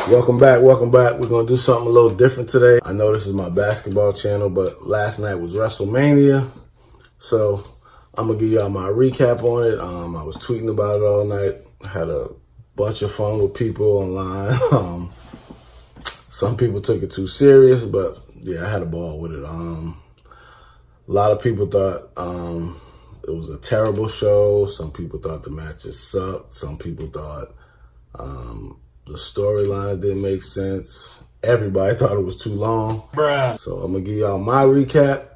Welcome back. We're going to do something a little different today. I know this is my basketball channel, but last night was WrestleMania. So I'm going to give y'all my recap on it. I was tweeting about it all night. I had a bunch of fun with people online. Some people took it too serious, but yeah, I had a ball with it. A lot of people thought it was a terrible show. Some people thought the matches sucked. Some people thought the storylines didn't make sense. Everybody thought it was too long. Bruh. So I'm going to give y'all my recap,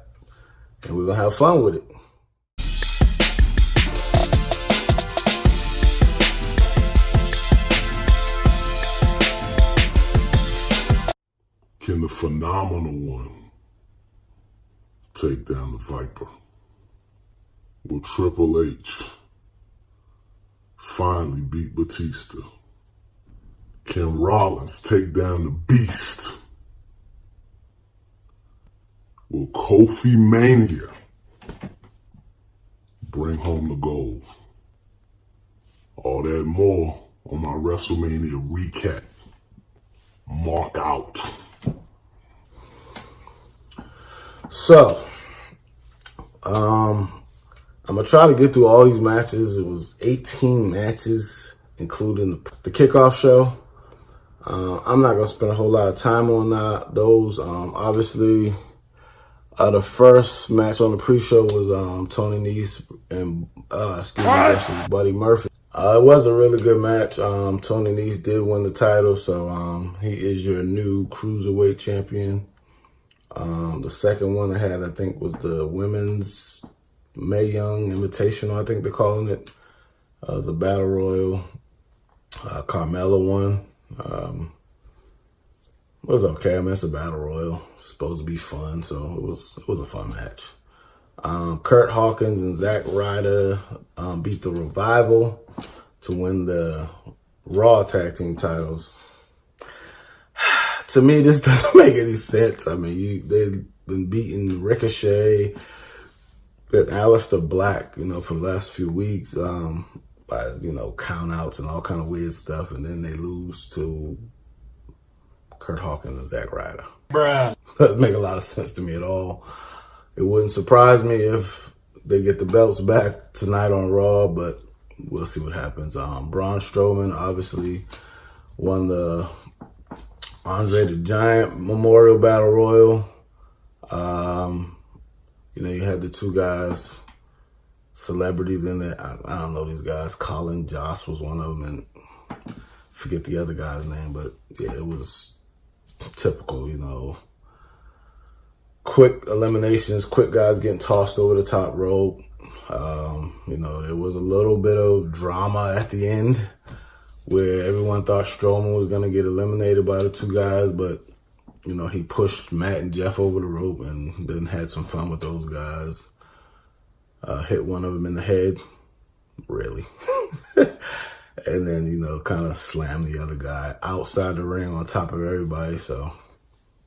and we're going to have fun with it. Can the phenomenal one take down the Viper? Will Triple H finally beat Batista? Can Rollins take down the Beast? Will Kofi Mania bring home the gold? All that and more on my WrestleMania recap. Mark out. So, I'm going to try to get through all these matches. It was 18 matches, including the kickoff show. I'm not going to spend a whole lot of time on those. Obviously, the first match on the pre-show was Tony Nese and versus Buddy Murphy. It was a really good match. Tony Nese did win the title, so he is your new Cruiserweight champion. The second one I had, I think, was the Women's Mae Young Invitational, I think they're calling it. It was a Battle Royal. Carmella won. It was okay. I mean, it's a Battle Royal. It's supposed to be fun, so it was a fun match. Kurt Hawkins and Zack Ryder beat the Revival to win the Raw Tag Team titles. To me, this doesn't make any sense. I mean, they've been beating Ricochet and Aleister Black, for the last few weeks by, count-outs and all kind of weird stuff, and then they lose to Kurt Hawkins and Zack Ryder. Bruh. Doesn't make a lot of sense to me at all. It wouldn't surprise me if they get the belts back tonight on Raw, but we'll see what happens. Braun Strowman obviously won the Andre the Giant Memorial Battle Royal. You had the two guys, celebrities in there. I don't know these guys. Colin Jost was one of them, and I forget the other guy's name, but yeah, it was typical, quick eliminations, quick guys getting tossed over the top rope. There was a little bit of drama at the end where everyone thought Strowman was going to get eliminated by the two guys, but, he pushed Matt and Jeff over the rope and then had some fun with those guys. Hit one of them in the head, really. And then, kind of slammed the other guy outside the ring on top of everybody. So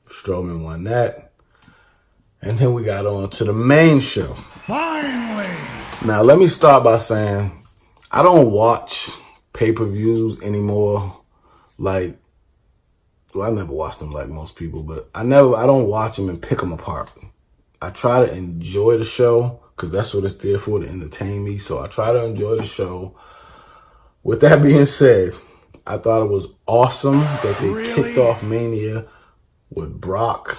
Strowman won that. And then we got on to the main show. Finally! Now, let me start by saying I don't watch pay-per-views anymore. I never watched them like most people, but I don't watch them and pick them apart. I try to enjoy the show because that's what it's there for, to entertain me. So I try to enjoy the show. With that being said, I thought it was awesome that they kicked off Mania with Brock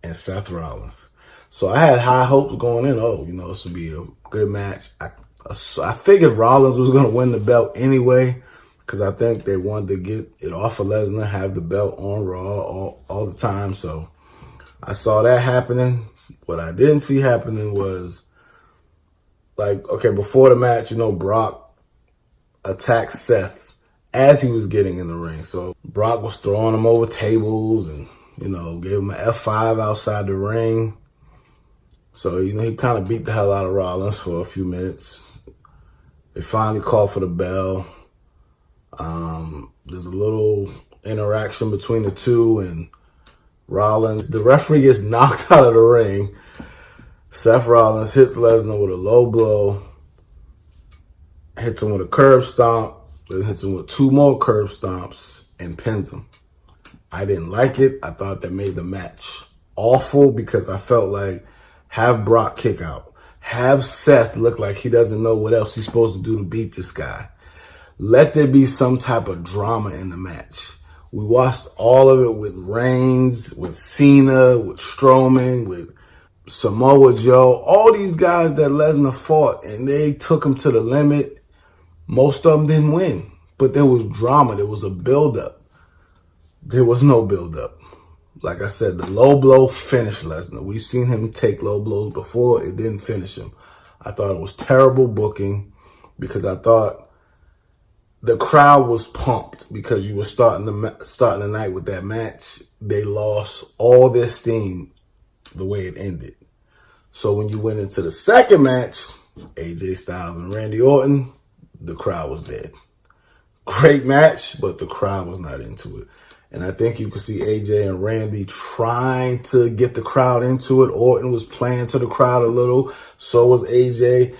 and Seth Rollins. So I had high hopes going in. This would be a good match. I figured Rollins was going to win the belt anyway, because I think they wanted to get it off of Lesnar, have the belt on Raw all the time. So I saw that happening. What I didn't see happening was, before the match, Brock attacked Seth as he was getting in the ring. So Brock was throwing him over tables and, gave him an F5 outside the ring. So, he kind of beat the hell out of Rollins for a few minutes. They finally called for the bell. There's a little interaction between the two, and Rollins, the referee gets knocked out of the ring. Seth Rollins hits Lesnar with a low blow, hits him with a curb stomp, then hits him with two more curb stomps, and pins him. I didn't like it. I thought that made the match awful because I felt like have Brock kick out. Have Seth look like he doesn't know what else he's supposed to do to beat this guy. Let there be some type of drama in the match. We watched all of it with Reigns, with Cena, with Strowman, with Samoa Joe. All these guys that Lesnar fought, and they took him to the limit. Most of them didn't win, but there was drama. There was a buildup. There was no buildup. Like I said, the low blow finished Lesnar. We've seen him take low blows before. It didn't finish him. I thought it was terrible booking because I thought the crowd was pumped because you were starting the night with that match. They lost all their steam the way it ended. So when you went into the second match, AJ Styles and Randy Orton, the crowd was dead. Great match, but the crowd was not into it. And I think you could see AJ and Randy trying to get the crowd into it. Orton was playing to the crowd a little. So was AJ.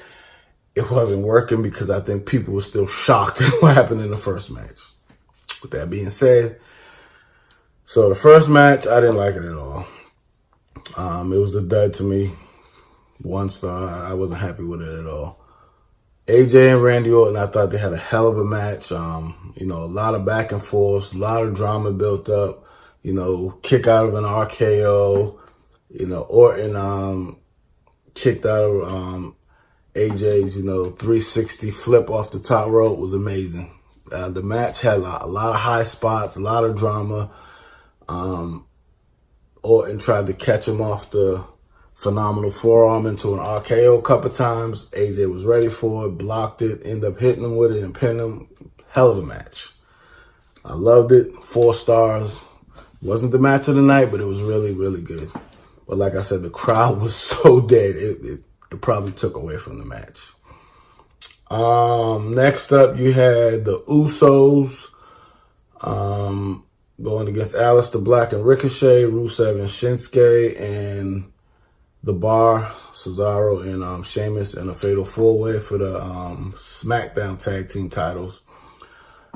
It wasn't working because I think people were still shocked at what happened in the first match. With that being said, so the first match, I didn't like it at all. It was a dud to me. 1 star. I wasn't happy with it at all. AJ and Randy Orton, I thought they had a hell of a match. A lot of back and forth, a lot of drama built up. Kick out of an RKO. Orton kicked out of AJ's, 360 flip off the top rope was amazing. The match had a lot of high spots, a lot of drama. Orton tried to catch him off the phenomenal forearm into an RKO a couple times. AJ was ready for it, blocked it, ended up hitting him with it and pinning him. Hell of a match. I loved it. 4 stars. Wasn't the match of the night, but it was really, really good. But like I said, the crowd was so dead, it probably took away from the match. Next up, you had the Usos going against Aleister Black and Ricochet, Rusev and Shinsuke, and The Bar, Cesaro, and Sheamus in a fatal 4-way for the SmackDown Tag Team titles.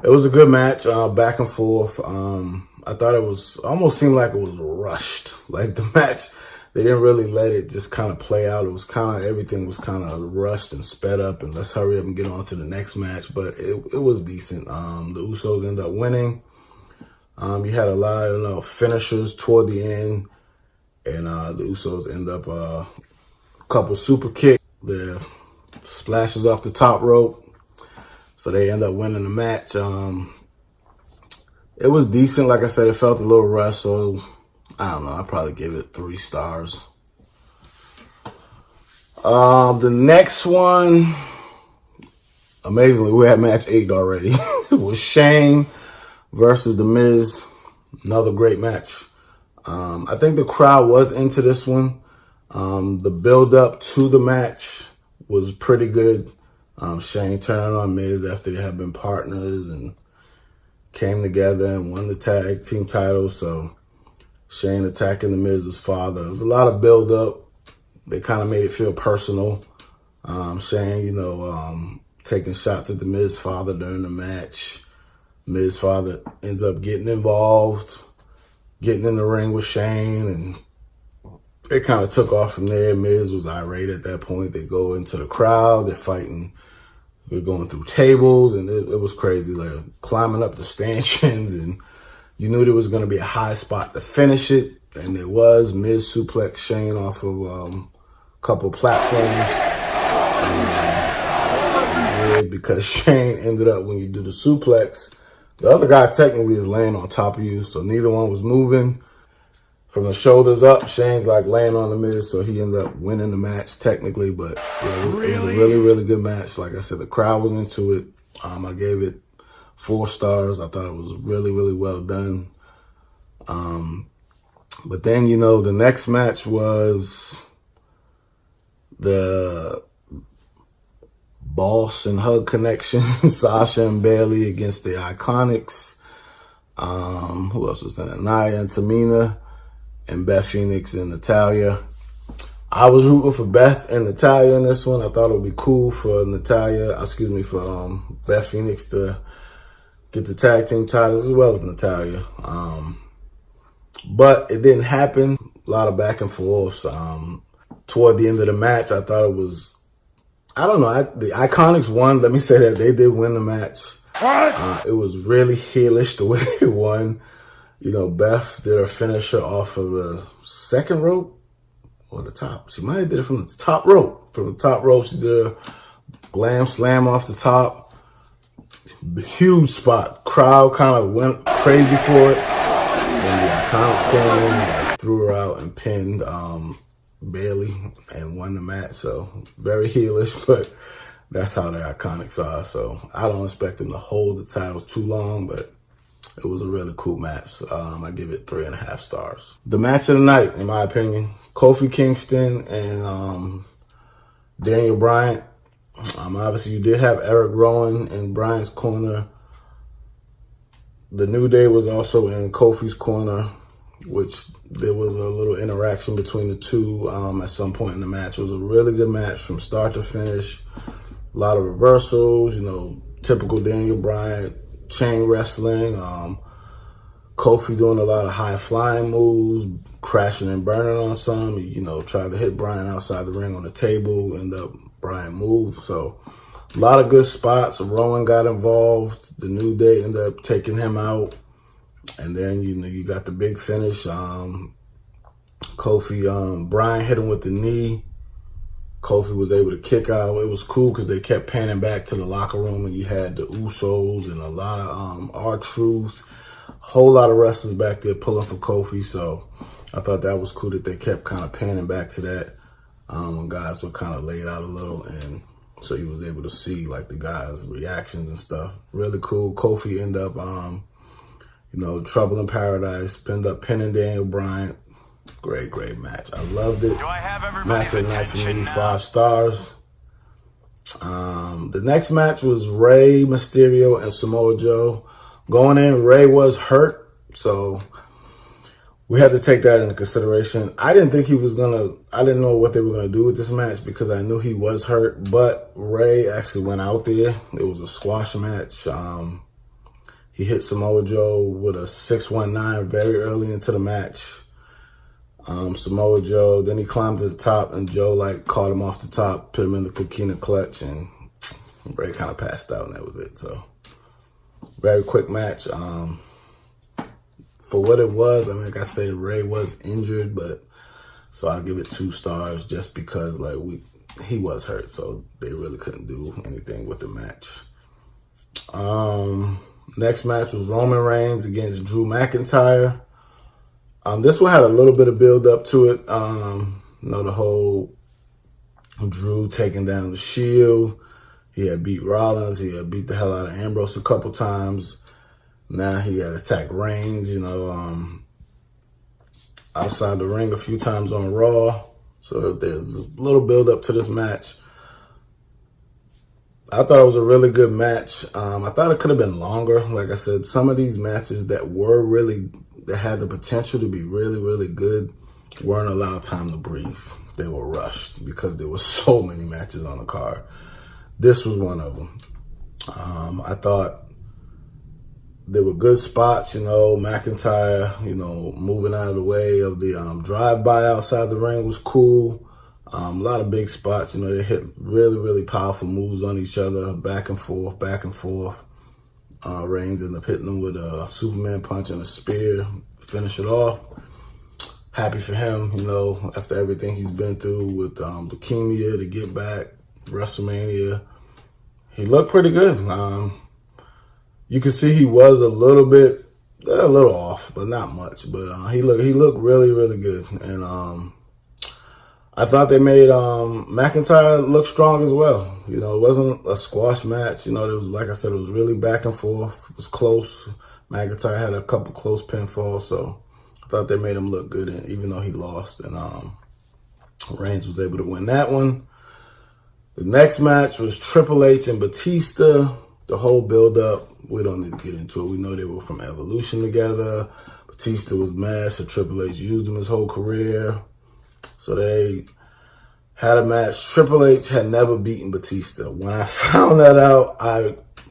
It was a good match, back and forth. I thought it was, almost seemed like it was rushed. Like the match, they didn't really let it just kind of play out. It was everything was kind of rushed and sped up and let's hurry up and get on to the next match. But it was decent. The Usos ended up winning. You had a lot of finishers toward the end. And the Usos end up a couple super kicks. The splashes off the top rope. So they end up winning the match. It was decent. Like I said, it felt a little rushed. So, I don't know. I probably give it 3 stars. The next one, amazingly, we had match 8 already. It was Shane versus The Miz. Another great match. I think the crowd was into this one. The build up to the match was pretty good. Shane turning on Miz after they had been partners and came together and won the tag team title. So Shane attacking the Miz's father. It was a lot of build up. They kind of made it feel personal. Shane, taking shots at the Miz father during the match. Miz father ends up getting involved, getting in the ring with Shane, and it kind of took off from there. Miz was irate at that point. They go into the crowd. They're fighting. They're going through tables, and it was crazy. Like climbing up the stanchions, and you knew there was going to be a high spot to finish it, and there was. Miz suplex Shane off of a couple platforms. Because Shane ended up, when you do the suplex, the other guy technically is laying on top of you, so neither one was moving. From the shoulders up, Shane's like laying on the Miz, so he ended up winning the match technically. But yeah, it was a really, really good match. Like I said, the crowd was into it. I gave it 4 stars. I thought it was really, really well done. But then, the next match was the Boss and Hug Connection, Sasha and Bailey against the IKonics. Who else was that? Nia and Tamina, and Beth Phoenix and Natalya. I was rooting for Beth and Natalya in this one. I thought it would be cool for Beth Phoenix to get the tag team titles as well as Natalya. But it didn't happen. A lot of back and forths. Toward the end of the match, I thought it was, I don't know, the IKonics won. Let me say that. They did win the match. It was really heelish the way they won. You know, Beth did her finisher off of the second rope or the top. She might have did it from the top rope. From the top rope, she did a glam slam off the top. Huge spot. Crowd kind of went crazy for it. And the IKonics came in, threw her out and pinned Bailey and won the match. So very heelish, but that's how the IKonics are. So I don't expect them to hold the titles too long, but it was a really cool match. I give it 3.5 stars. The match of the night, in my opinion, Kofi Kingston and Daniel Bryan. Obviously, you did have Eric Rowan in Bryan's corner. The New Day was also in Kofi's corner, which there was a little interaction between the two at some point in the match. It was a really good match from start to finish. A lot of reversals, you know, typical Daniel Bryan chain wrestling. Kofi doing a lot of high flying moves, crashing and burning on some. You know, tried to hit Bryan outside the ring on the table, end up Bryan moved. So a lot of good spots. Rowan got involved. The New Day ended up taking him out. And then, you know, you got the big finish. Kofi, Bryan hit him with the knee. Kofi was able to kick out. It was cool because they kept panning back to the locker room, and you had the Usos and a lot of R-Truth, a whole lot of wrestlers back there pulling for Kofi. So I thought that was cool that they kept kind of panning back to that when guys were kind of laid out a little, and so you was able to see like the guys' reactions and stuff. Really cool. Kofi ended up, you know, Trouble in Paradise, ended up pinning Daniel Bryan. Great, great match. I loved it. Match of the night for me, 5 stars. The next match was Rey Mysterio and Samoa Joe. Going in, Rey was hurt, so we had to take that into consideration. I didn't think he was I didn't know what they were gonna do with this match because I knew he was hurt, but Rey actually went out there. It was a squash match. He hit Samoa Joe with a 619 very early into the match. Samoa Joe, then he climbed to the top, and Joe like caught him off the top, put him in the coquina clutch, and Rey kind of passed out, and that was it. So very quick match. For what it was, I mean, like I said, Rey was injured, but so I'll give it 2 stars just because like he was hurt, so they really couldn't do anything with the match. Next match was Roman Reigns against Drew McIntyre. This one had a little bit of build up to it. You know, the whole Drew taking down the Shield. He had beat Rollins. He had beat the hell out of Ambrose a couple times. Now he had attacked Reigns, you know, outside the ring a few times on Raw. So there's a little build up to this match. I thought it was a really good match. I thought it could have been longer. Like I said, some of these matches that had the potential to be really, really good weren't allowed time to breathe. They were rushed because there were so many matches on the card. This was one of them. I thought there were good spots, you know, McIntyre, you know, moving out of the way of the drive-by outside the ring was cool. A lot of big spots, you know, they hit really, really powerful moves on each other, back and forth, back and forth. Reigns ended up hitting him with a Superman punch and a spear, finish it off. Happy for him, you know, after everything he's been through with leukemia, to get back, WrestleMania. He looked pretty good. You can see he was a little off, but not much. But he looked really, really good. And I thought they made McIntyre look strong as well. You know, it wasn't a squash match. You know, it was, like I said, it was really back and forth. It was close. McIntyre had a couple close pinfalls, so I thought they made him look good, even though he lost. And Reigns was able to win that one. The next match was Triple H and Batista. The whole build-up, we don't need to get into it. We know they were from Evolution together. Batista was mad, so Triple H used him his whole career. So they had a match. Triple H had never beaten Batista. When I found that out,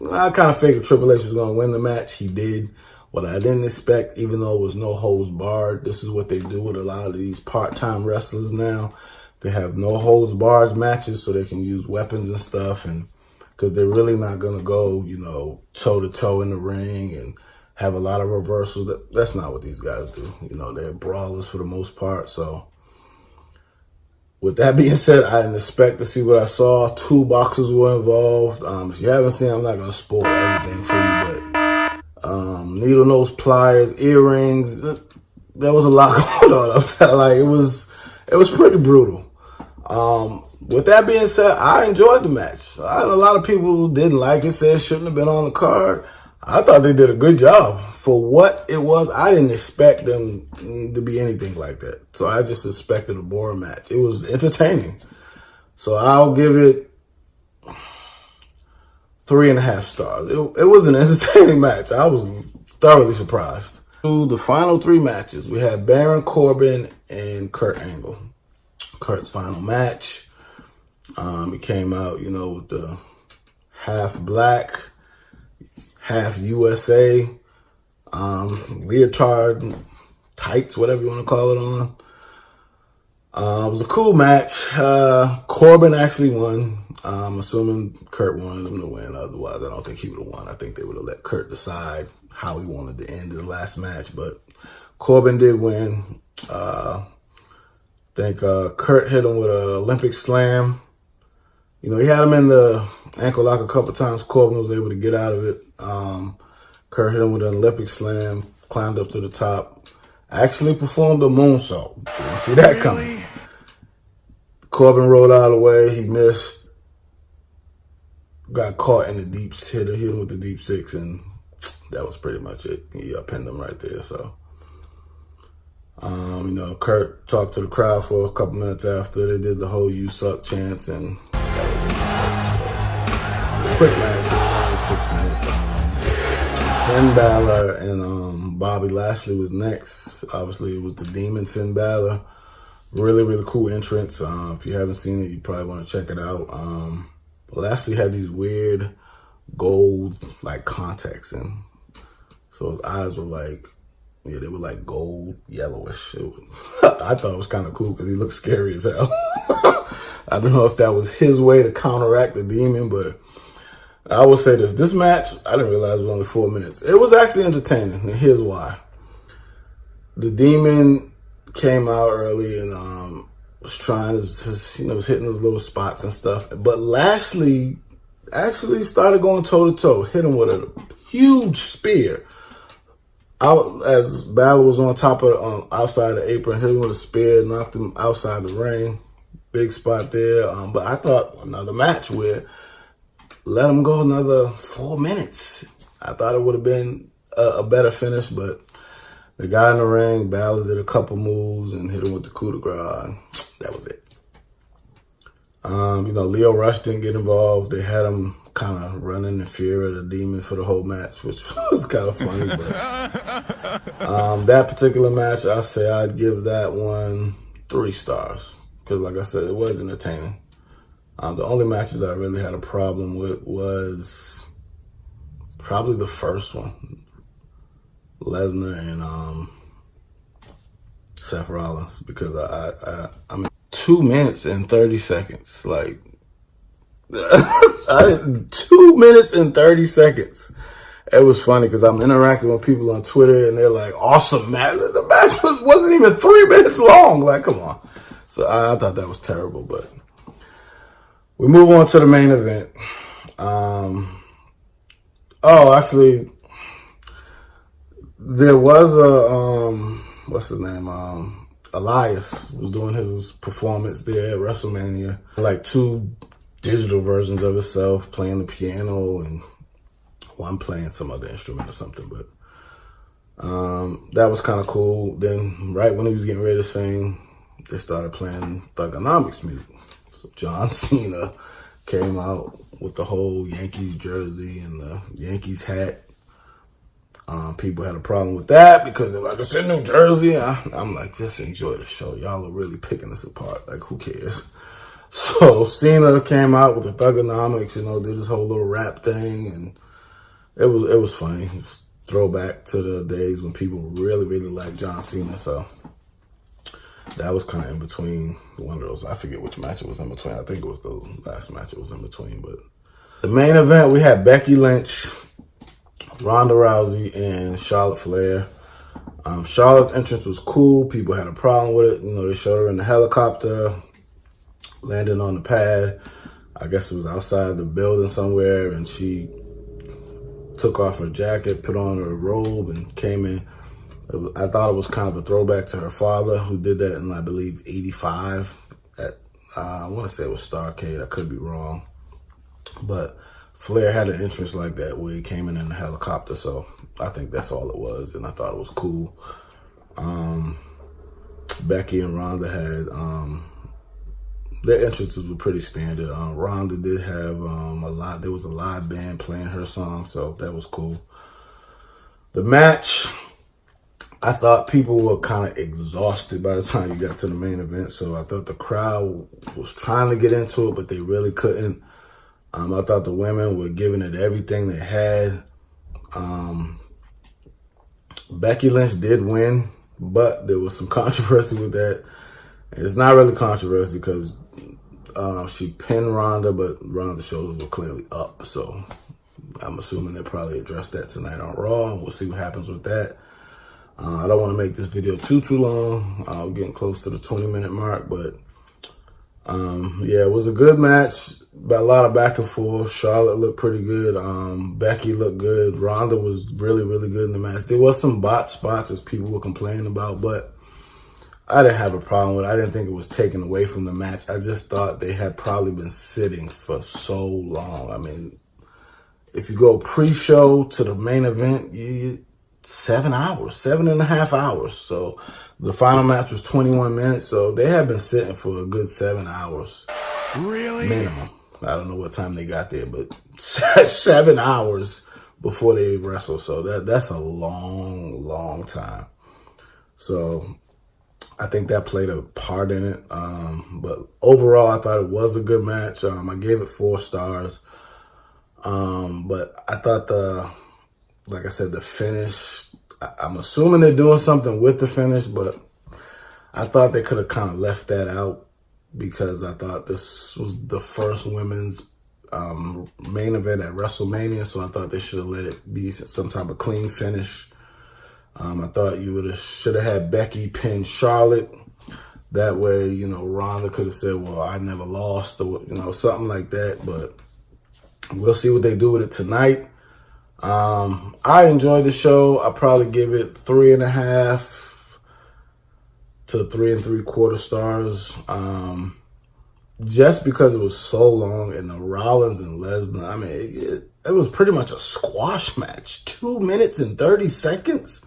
I kind of figured Triple H was going to win the match. He did. What I didn't expect, even though it was no holds barred, this is what they do with a lot of these part-time wrestlers now. They have no holds barred matches so they can use weapons and stuff, and because they're really not going to go, you know, toe-to-toe in the ring and have a lot of reversals. That's not what these guys do. You know, they're brawlers for the most part. So with that being said, I didn't expect to see what I saw. 2 boxers were involved. If you haven't seen, I'm not going to spoil everything for you, but needle nose pliers, earrings. There was a lot going on. I'm telling, like, it was pretty brutal. With that being said, I enjoyed the match. I had a lot of people who didn't like it, said it shouldn't have been on the card. I thought they did a good job for what it was. I didn't expect them to be anything like that. So I just expected a boring match. It was entertaining. So I'll give it 3.5 stars. It was an entertaining match. I was thoroughly surprised. To the final 3 matches, we had Baron Corbin and Kurt Angle. Kurt's final match. He came out, you know, with the half black, half USA, leotard, tights, whatever you want to call it on. It was a cool match. Corbin actually won. I'm assuming Kurt wanted him to win. Otherwise, I don't think he would have won. I think they would have let Kurt decide how he wanted to end his last match. But Corbin did win. I think Kurt hit him with an Olympic slam. You know, he had him in the ankle lock a couple times. Corbin was able to get out of it. Kurt hit him with an Olympic slam, climbed up to the top, actually performed a moonsault. Didn't see that coming. Corbin rolled out of the way. He missed. Got caught in the deep, hit him with the deep 6, and that was pretty much it. He pinned him right there, so. You know, Kurt talked to the crowd for a couple minutes after. They did the whole "you suck" chants, and quick match, 6 minutes. Finn Balor and Bobby Lashley was next. Obviously, it was the Demon Finn Balor. Really, really cool entrance. If you haven't seen it, you probably want to check it out. Lashley had these weird gold like contacts in, so his eyes were like, yeah, they were like gold yellowish. I thought it was kind of cool because he looked scary as hell. I don't know if that was his way to counteract the demon, but I will say this match, I didn't realize it was only 4 minutes. It was actually entertaining, and here's why. The demon came out early and was trying his, you know, was hitting his little spots and stuff. But Lashley actually started going toe-to-toe, hit him with a huge spear. Out as Balor was on top of outside the apron, hit him with a spear, knocked him outside the ring. Big spot there. But I thought another match where let him go another 4 minutes. I thought it would have been a better finish, but the guy in the ring, Balor did a couple moves and hit him with the coup de grace, and that was it. You know, Lio Rush didn't get involved. They had him kind of running in fear of the demon for the whole match, which was kind of funny. But that particular match, I say I'd give that one 3 stars because, like I said, it was entertaining. The only matches I really had a problem with was probably the first one, Lesnar and Seth Rollins, because I mean, 2 minutes and 30 seconds, like 2 minutes and 30 seconds. It was funny because I'm interacting with people on Twitter and they're like, awesome match. The match wasn't even 3 minutes long. Like, come on. So I thought that was terrible, but we move on to the main event. Actually, there was a, what's his name? Elias was doing his performance there at WrestleMania. Like 2 digital versions of himself, playing the piano and one playing some other instrument or something. But that was kind of cool. Then right when he was getting ready to sing, they started playing Thugonomics music. So John Cena came out with the whole Yankees jersey and the Yankees hat. People had a problem with that because they're like, it's in New Jersey. I'm like, just enjoy the show. Y'all are really picking us apart. Like, who cares? So Cena came out with the Thugonomics, you know, did his whole little rap thing. And it was funny. It was throwback to the days when people really, really liked John Cena. So that was kind of in between one of those. I forget which match it was in between. I think it was the last match it was in between. But the main event, we had Becky Lynch, Ronda Rousey, and Charlotte Flair. Charlotte's entrance was cool. People had a problem with it. You know, they showed her in the helicopter, landing on the pad. I guess it was outside the building somewhere, and she took off her jacket, put on her robe, and came in. I thought it was kind of a throwback to her father, who did that in, I believe, '85. I want to say it was Starrcade. I could be wrong. But Flair had an entrance like that where he came in the helicopter, so I think that's all it was, and I thought it was cool. Becky and Ronda had, their entrances were pretty standard. Ronda did have there was a live band playing her song, so that was cool. The match, I thought people were kind of exhausted by the time you got to the main event, so I thought the crowd was trying to get into it, but they really couldn't. I thought the women were giving it everything they had. Becky Lynch did win, but there was some controversy with that. It's not really controversy because she pinned Ronda, but Ronda's shoulders were clearly up. So I'm assuming they'll probably address that tonight on Raw, and we'll see what happens with that. I don't want to make this video too long. We're getting close to the 20-minute mark, but yeah, it was a good match. A lot of back and forth. Charlotte looked pretty good. Becky looked good. Ronda was really, really good in the match. There was some bot spots, as people were complaining about, but I didn't have a problem with it. I didn't think it was taken away from the match. I just thought they had probably been sitting for so long. I mean, if you go pre-show to the main event, 7 hours, 7.5 hours. So the final match was 21 minutes. So they had been sitting for a good 7 hours. Really? Minimum. I don't know what time they got there, but 7 hours before they wrestle. So that's a long, long time. So I think that played a part in it. But overall, I thought it was a good match. I gave it 4 stars. But I thought like I said, the finish, I'm assuming they're doing something with the finish, but I thought they could have kind of left that out, because I thought this was the first women's main event at WrestleMania, so I thought they should have let it be some type of clean finish. I thought you should have had Becky pin Charlotte. That way, you know, Ronda could have said, well, I never lost, or, you know, something like that. But we'll see what they do with it tonight. I enjoyed the show. I probably give it 3.5 to 3 3/4 stars. Just because it was so long, and the Rollins and Lesnar, I mean, it was pretty much a squash match. 2 minutes and 30 seconds.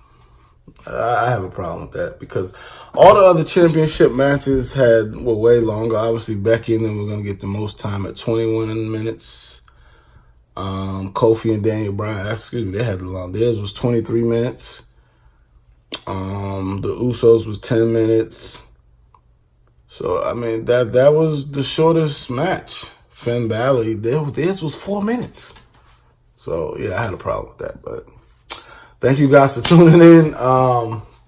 I have a problem with that, because all the other championship matches were way longer. Obviously, Becky and them were going to get the most time at 21 minutes. Kofi and Daniel Bryan, they had the long. Theirs was 23 minutes. The Usos was 10 minutes. So, I mean, that was the shortest match. Finn Balor, theirs was 4 minutes. So, yeah, I had a problem with that. But thank you guys for tuning in.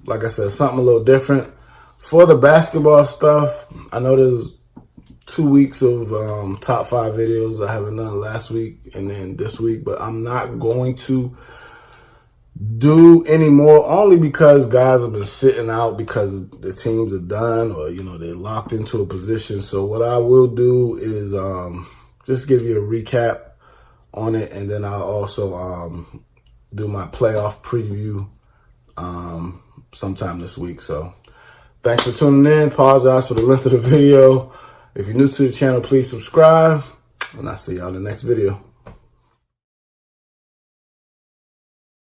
Like I said, something a little different. For the basketball stuff, I know there's 2 weeks of top 5 videos. I haven't done last week and then this week, but I'm not going to do any more, only because guys have been sitting out because the teams are done, or, you know, they're locked into a position. So what I will do is just give you a recap on it, and then I'll also do my playoff preview sometime this week. So thanks for tuning in. Apologize for the length of the video. If you're new to the channel, please subscribe, and I'll see y'all in the next video.